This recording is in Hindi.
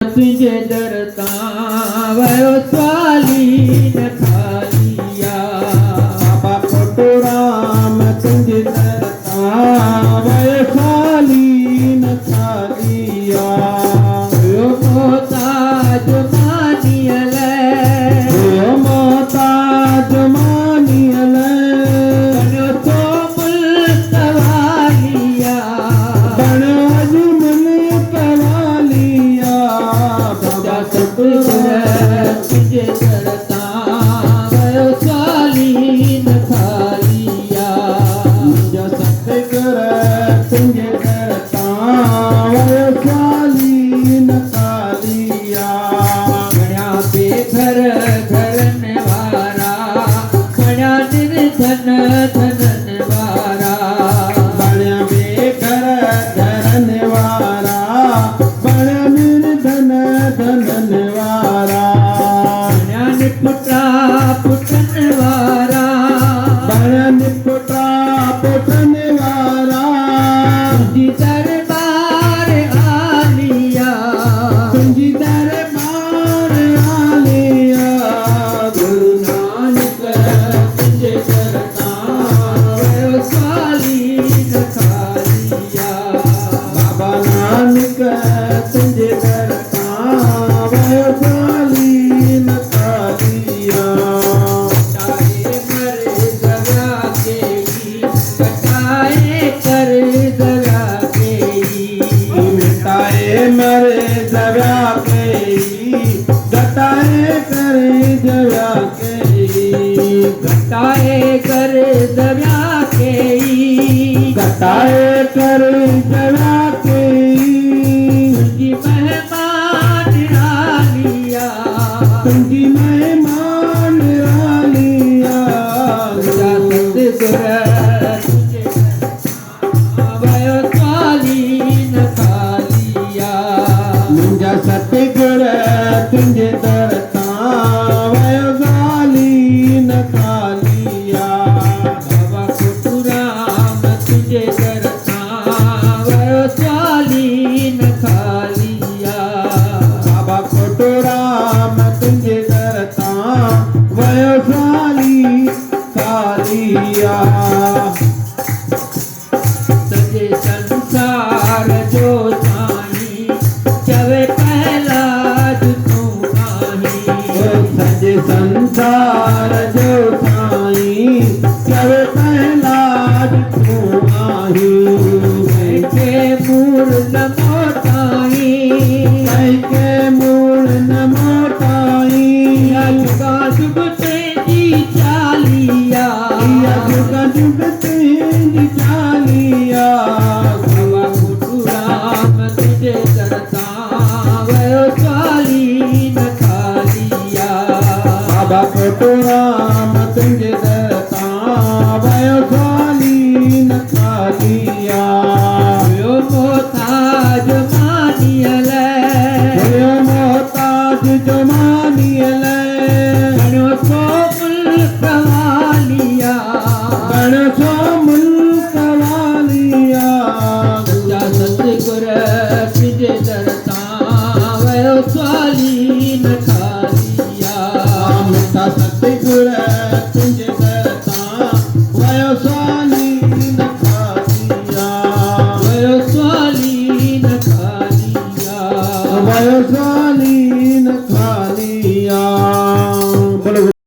तुझे डरता वयो स्वाली न खालिया। बाबा फोटोराम तुझे डरता वयो स्वाली न खालिया। यो मोहताज मानियले, यो मोहताज मानियले। बनो तो मुल्क वालिया, बनो अज मुल्क वालिया। बाबा सतगुर तुझे डरता वयो स्वाली न खालिया। मुझे सतगुर तुझे डरता वयो स्वाली न खालिया। गण्या बेघर घरन वारा, गण्या निर्धन धनन वारा। बण्या बेघर धरन वारा, बण्या निर्धन धनन वारा। गण्या निपुटा पुटन वारा, बण्या निपुटा पुटन वारा। तुझी दरबार आलिया, तुझी दरबार आलिया। गुरु नानक तुझे करता वयो स्वाली न खालिया। बाबा नानक तुझे डरता वयो स्वाली न खालिया। कटाए मरे दगा के गटाए करे जव्या के। कटाए करे दगा के गटाए करे जव्या के। तुझी मेहमान आलिया, तुझी मेहमान आलिया। सतगुर तुझे वयो स्वाली न खालिया। मुझा सतगुर तुझे डरता वयो स्वाली न खालिया। बाबा फोटोराम तुझे डरता वयो स्वाली न खालिया। बाबा फोटोराम तुझे डरता वयो स्वाली खालिया। सजे संसार जो साई, चवे पहला तू आही। सज संसार जो साई, चव पहला तू आही। के मूल न मोटाई, के मूल न मोटाई। जुगा जुगते जी चालिया। जुग जुग तेज चालिया। बाबा फोटोराम तुझे डरता वयो स्वाली न खालिया। बाबा फोटोराम तुझे डरता वयो स्वाली न खालिया। यो मोहताज मानियले, यो मोहताज जो मानियले। बनो तो मुल्क वालिया, बण सो मुल्क वालिया। जा सतगुर तुझे डरता वयो स्वाली न खालिया। मिठा सतगुर तुझे डरता वयो स्वाली न खालिया। वयो स्वाली न खालिया। वयो स्वाली न खालिया। बोलो।